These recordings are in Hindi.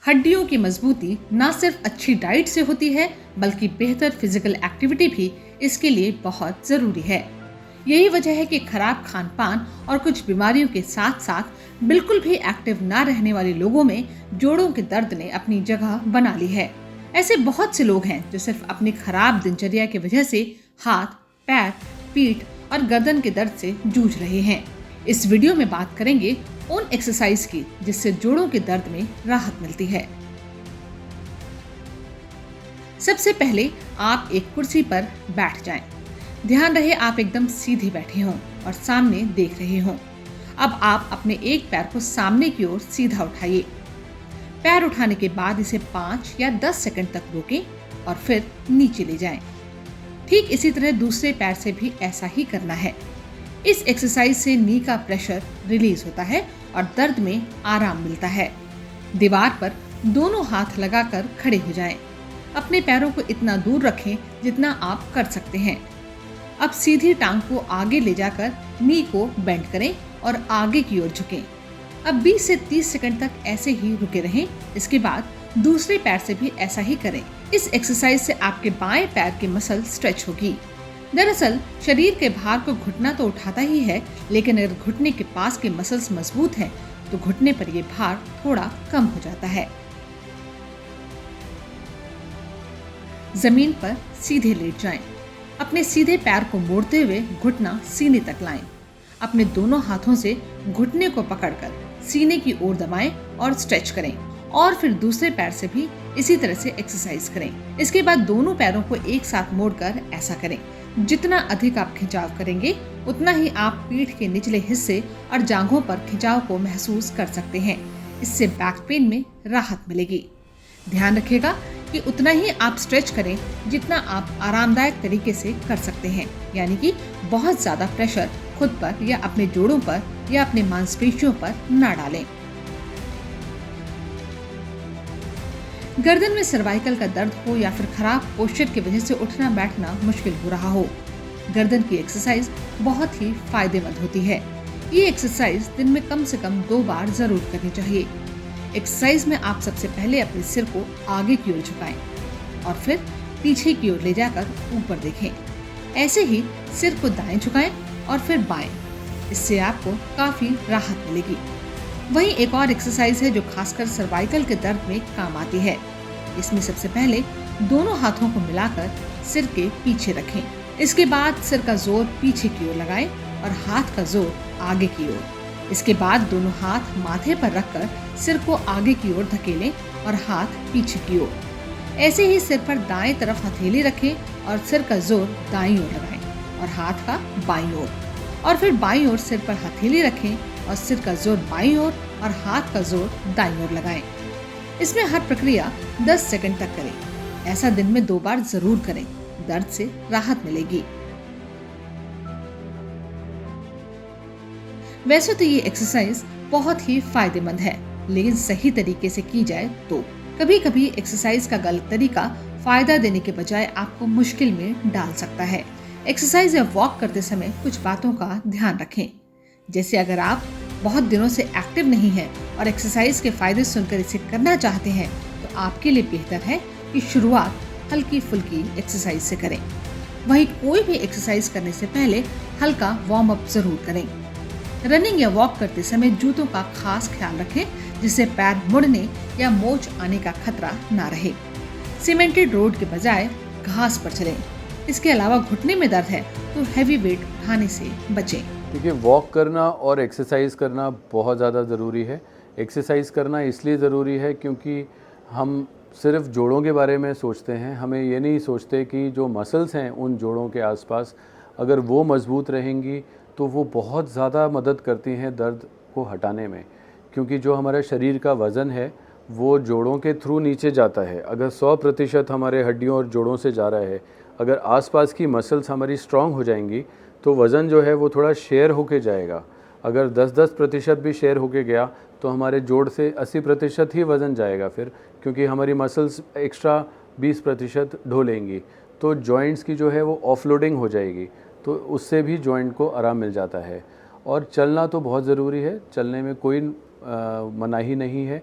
हड्डियों की मजबूती ना सिर्फ अच्छी डाइट से होती है, बल्कि बेहतर फिजिकल एक्टिविटी भी इसके लिए बहुत जरूरी है। यही वजह है कि खराब खान पान और कुछ बीमारियों के साथ साथ बिल्कुल भी एक्टिव ना रहने वाले लोगों में जोड़ों के दर्द ने अपनी जगह बना ली है। ऐसे बहुत से लोग हैं जो सिर्फ अपनी खराब दिनचर्या की वजह से हाथ, पैर, पीठ और गर्दन के दर्द से जूझ रहे हैं। इस वीडियो में बात करेंगे उन एक्सरसाइज की जिससे जोड़ों के दर्द में राहत मिलती है। सबसे पहले आप एक कुर्सी पर बैठ जाएं। ध्यान रहे आप एकदम सीधे बैठे हों और सामने देख रहे हों। अब आप अपने एक पैर को सामने की ओर सीधा उठाइए। पैर उठाने के बाद इसे 5 या 10 सेकंड तक रोकें और फिर नीचे ले जाएं। ठीक इसी तरह दूसरे पैर से भी ऐसा ही करना है। इस एक्सरसाइज से नी का प्रेशर रिलीज होता है और दर्द में आराम मिलता है। दीवार पर दोनों हाथ लगाकर खड़े हो जाएं। अपने पैरों को इतना दूर रखें जितना आप कर सकते हैं। अब सीधी टांग को आगे ले जाकर नी को बेंड करें और आगे की ओर झुकें। अब 20 से 30 सेकंड तक ऐसे ही रुके रहें। इसके बाद दूसरे पैर से भी ऐसा ही करें। इस एक्सरसाइज से आपके बाएं पैर की मसल स्ट्रेच होगी। दरअसल शरीर के भार को घुटना तो उठाता ही है, लेकिन अगर घुटने के पास के मसल्स मजबूत हैं, तो घुटने पर यह भार थोड़ा कम हो जाता है। जमीन पर सीधे लेट जाएं। अपने सीधे पैर को मोड़ते हुए घुटना सीने तक लाएं। अपने दोनों हाथों से घुटने को पकड़कर सीने की ओर दबाएं और स्ट्रेच करें, और फिर दूसरे पैर से भी इसी तरह से एक्सरसाइज करें। इसके बाद दोनों पैरों को एक साथ मोड़कर ऐसा करें। जितना अधिक आप खिंचाव करेंगे, उतना ही आप पीठ के निचले हिस्से और जांघों पर खिंचाव को महसूस कर सकते हैं। इससे बैक पेन में राहत मिलेगी। ध्यान रखिएगा कि उतना ही आप स्ट्रेच करें जितना आप आरामदायक तरीके से कर सकते हैं, यानी कि बहुत ज्यादा प्रेशर खुद पर या अपने जोड़ों पर या अपने मांसपेशियों पर न डालें। गर्दन में सर्वाइकल का दर्द हो या फिर खराब पोस्चर की वजह से उठना बैठना मुश्किल हो रहा हो, गर्दन की एक्सरसाइज बहुत ही फायदेमंद होती है। ये एक्सरसाइज दिन में कम से कम 2 बार जरूर करनी चाहिए। एक्सरसाइज में आप सबसे पहले अपने सिर को आगे की ओर झुकाएं और फिर पीछे की ओर ले जाकर ऊपर देखें। ऐसे ही सिर को दाएं झुकाएं और फिर बाएं। इससे आपको काफी राहत मिलेगी। वहीं एक और एक्सरसाइज है जो खासकर सर्वाइकल के दर्द में काम आती है। इसमें सबसे पहले दोनों हाथों को मिलाकर सिर के पीछे रखें। इसके बाद सिर का जोर पीछे की ओर लगाएं और हाथ का जोर आगे की ओर। इसके बाद दोनों हाथ माथे पर रखकर सिर को आगे की ओर धकेलें और हाथ पीछे की ओर। ऐसे ही सिर पर दाएं तरफ हथेली रखें और सिर का जोर दाईं ओर लगाएं और हाथ का बाईं ओर, और फिर बाईं ओर सिर पर हथेली रखें और सिर का जोर बाईं ओर और हाथ का जोर दाईं ओर लगाएं। इसमें हर प्रक्रिया 10 सेकंड तक करें। ऐसा दिन में 2 बार जरूर करें। दर्द से राहत मिलेगी। वैसे तो ये एक्सरसाइज बहुत ही फायदेमंद है, लेकिन सही तरीके से की जाए तो। कभी कभी एक्सरसाइज का गलत तरीका फायदा देने के बजाय आपको मुश्किल में डाल सकता है। एक्सरसाइज या वॉक करते समय कुछ बातों का ध्यान रखें। जैसे अगर आप बहुत दिनों से एक्टिव नहीं हैं और एक्सरसाइज के फायदे सुनकर इसे करना चाहते हैं, तो आपके लिए बेहतर है कि शुरुआत हल्की फुल्की एक्सरसाइज से करें। वहीं कोई भी एक्सरसाइज करने से पहले हल्का वार्म अप जरूर करें। रनिंग या वॉक करते समय जूतों का खास ख्याल रखें, जिससे पैर मुड़ने या मोच आने का खतरा ना रहे। सीमेंटेड रोड के बजाय घास पर चलें। इसके अलावा घुटने में दर्द है तो हैवी वेट उठाने से बचें। देखिए, वॉक करना और एक्सरसाइज करना बहुत ज़्यादा ज़रूरी है। एक्सरसाइज करना इसलिए ज़रूरी है क्योंकि हम सिर्फ जोड़ों के बारे में सोचते हैं, हमें ये नहीं सोचते कि जो मसल्स हैं उन जोड़ों के आसपास, अगर वो मजबूत रहेंगी तो वो बहुत ज़्यादा मदद करती हैं दर्द को हटाने में। क्योंकि जो हमारे शरीर का वज़न है वो जोड़ों के थ्रू नीचे जाता है। अगर 100% हमारे हड्डियों और जोड़ों से जा रहा है, अगर आसपास की मसल्स हमारी स्ट्रॉन्ग हो जाएंगी तो वज़न जो है वो थोड़ा शेयर होके जाएगा। अगर 10-10% भी शेयर होके गया तो हमारे जोड़ से 80% ही वज़न जाएगा फिर, क्योंकि हमारी मसल्स एक्स्ट्रा 20% ढो लेंगी। तो जॉइंट्स की जो है वो ऑफलोडिंग हो जाएगी, तो उससे भी जॉइंट को आराम मिल जाता है। और चलना तो बहुत ज़रूरी है, चलने में कोई मनाही नहीं है।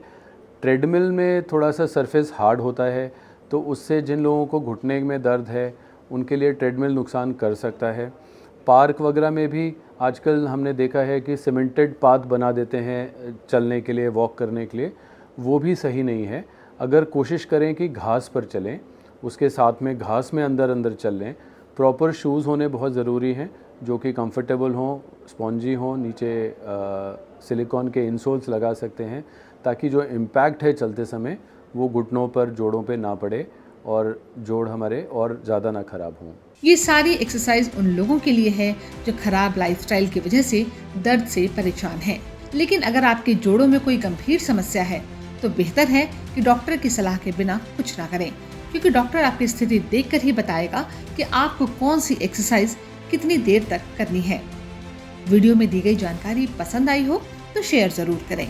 ट्रेडमिल में थोड़ा सा सरफेस हार्ड होता है, तो उससे जिन लोगों को घुटने में दर्द है उनके लिए ट्रेडमिल नुकसान कर सकता है। पार्क वगैरह में भी आजकल हमने देखा है कि सीमेंटेड पाथ बना देते हैं चलने के लिए, वॉक करने के लिए, वो भी सही नहीं है। अगर कोशिश करें कि घास पर चलें, उसके साथ में घास में अंदर अंदर चल लें। प्रॉपर शूज़ होने बहुत ज़रूरी हैं जो कि कंफर्टेबल हों, स्पॉन्जी हों, नीचे सिलिकॉन के इंसोल्स लगा सकते हैं ताकि जो इम्पैक्ट है चलते समय वो घुटनों पर, जोड़ों पे ना पड़े और जोड़ हमारे और ज़्यादा ना ख़राब हों। ये सारी एक्सरसाइज उन लोगों के लिए है जो खराब लाइफस्टाइल की वजह से दर्द से परेशान हैं। लेकिन अगर आपके जोड़ों में कोई गंभीर समस्या है तो बेहतर है कि डॉक्टर की सलाह के बिना कुछ ना करें, क्योंकि डॉक्टर आपकी स्थिति देखकर ही बताएगा कि आपको कौन सी एक्सरसाइज कितनी देर तक करनी है। वीडियो में दी गई जानकारी पसंद आई हो तो शेयर जरूर करें।